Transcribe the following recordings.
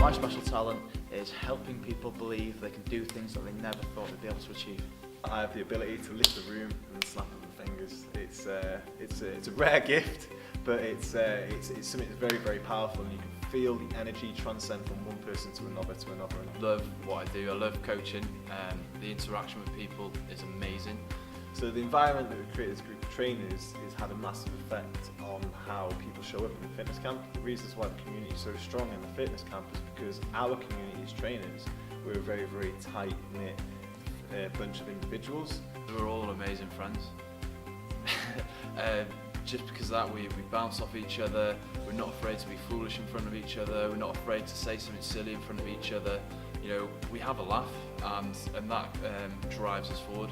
My special talent is helping people believe they can do things that they never thought they'd be able to achieve. I have the ability to lift the room and snap at my fingers. It's a rare gift, but it's something that's very, very powerful, and you can feel the energy transcend from one person to another to another. I love what I do. I love coaching. The interaction with people is amazing. So the environment that we've created as a group of trainers has had a massive effect on how people show up in the fitness camp. The reasons why the community is so strong in the fitness camp is because our community as trainers, we're a very, very tight-knit bunch of individuals. We're all amazing friends. Just because of that, we bounce off each other. We're not afraid to be foolish in front of each other. We're not afraid to say something silly in front of each other. You know, we have a laugh, and that drives us forward.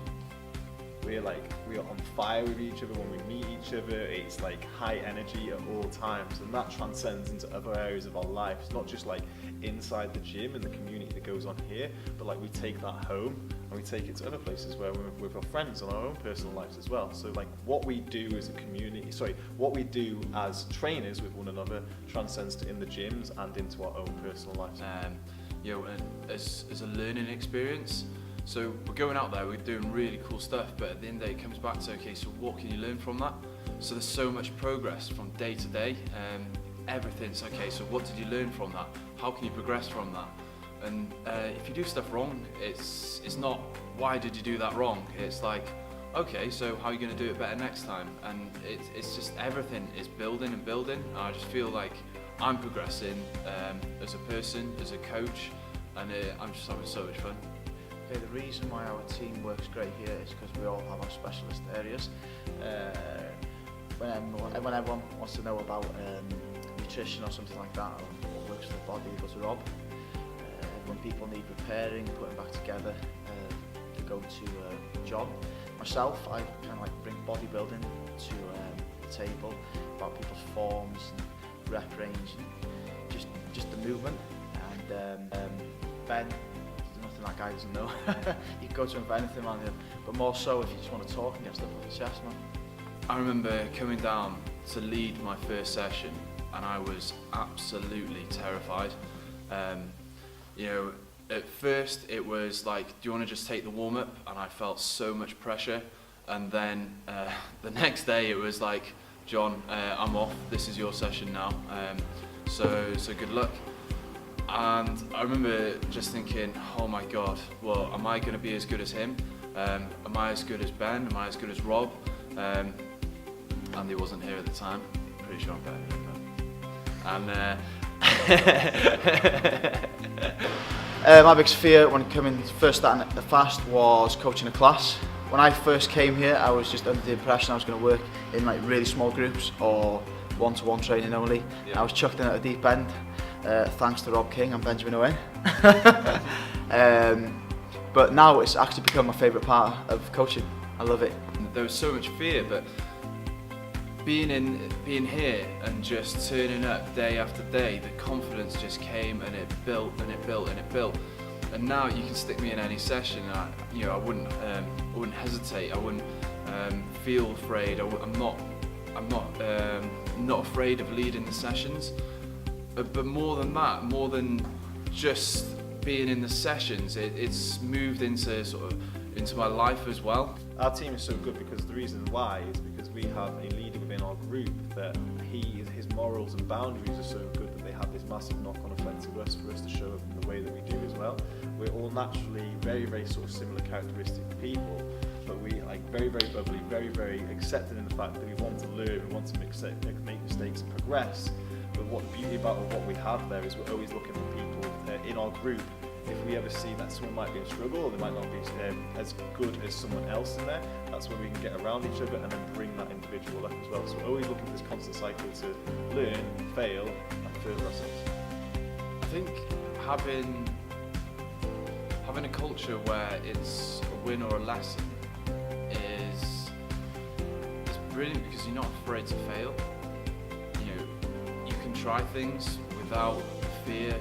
We are on fire with each other when we meet each other. It's like high energy at all times, and that transcends into other areas of our life. It's not just like inside the gym and the community that goes on here, but like we take that home and we take it to other places where we're with our friends and our own personal lives as well. So like what we do as a community, what we do as trainers with one another transcends to in the gyms and into our own personal lives. You know, as a learning experience. So we're going out there, we're doing really cool stuff, but at the end of the day it comes back to, okay, so what can you learn from that? So there's so much progress from day to day, everything's okay, so what did you learn from that? How can you progress from that? And if you do stuff wrong, it's not, why did you do that wrong? It's like, okay, so how are you going to do it better next time? And it's just everything is building and building. And I just feel like I'm progressing as a person, as a coach, and I'm just having so much fun. Okay, the reason why our team works great here is because we all have our specialist areas. When everyone wants to know about nutrition or something like that, or what works for the body, go to Rob. When people need repairing, putting back together, they go to John. Myself, I kind of like bring bodybuilding to the table, about people's forms and rep range, and just the movement. And Ben, nothing that guy doesn't know. You can go to him for anything, man, but more so if you just want to talk and get stuff off your chest, man. I remember coming down to lead my first session, and I was absolutely terrified. You know, at first it was like, do you want to just take the warm-up? And I felt so much pressure. And then the next day it was like, John, I'm off, this is your session now. So good luck. And I remember just thinking, oh my God, well, am I going to be as good as him? Am I as good as Ben? Am I as good as Rob? Andy wasn't here at the time. Pretty sure I'm better than Ben. And my biggest fear when first starting at the Fast was coaching a class. When I first came here, I was just under the impression I was going to work in like really small groups or one-to-one training only. Yeah. I was chucked in at a deep end. Thanks to Rob King and Benjamin Owen. But now it's actually become my favourite part of coaching. I love it. There was so much fear, but being here and just turning up day after day, the confidence just came, and it built and it built and it built. And now you can stick me in any session, and I wouldn't hesitate. I wouldn't feel afraid. I'm not afraid of leading the sessions. But more than that, more than just being in the sessions, it's moved into into my life as well. Our team is so good because the reason why is because we have a leader within our group that his morals and boundaries are so good that they have this massive knock-on effect to us for us to show up in the way that we do as well. We're all naturally very, very sort of similar characteristic people, but we like very, very bubbly, very, very accepting in the fact that we want to learn, we want to make mistakes and progress. But what the beauty about what we have there is we're always looking for people in our group. If we ever see that someone might be in struggle or they might not be as good as someone else in there, that's when we can get around each other and then bring that individual up as well. So we're always looking for this constant cycle to learn, fail, and further ourselves. I think having a culture where it's a win or a lesson is brilliant because you're not afraid to fail. You can try things without fear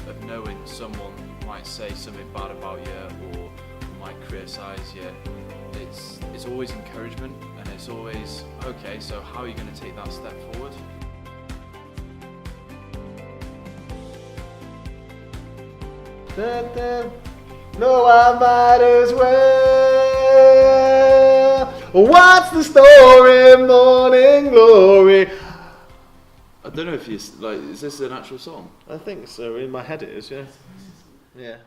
of knowing someone might say something bad about you or might criticise you. It's always encouragement, and it's always, okay, so how are you going to take that step forward? No, I might as well. What's the story, Morning Glory? I don't know if you like. Is this an actual song? I think so. In my head, it is. Yeah. Yeah.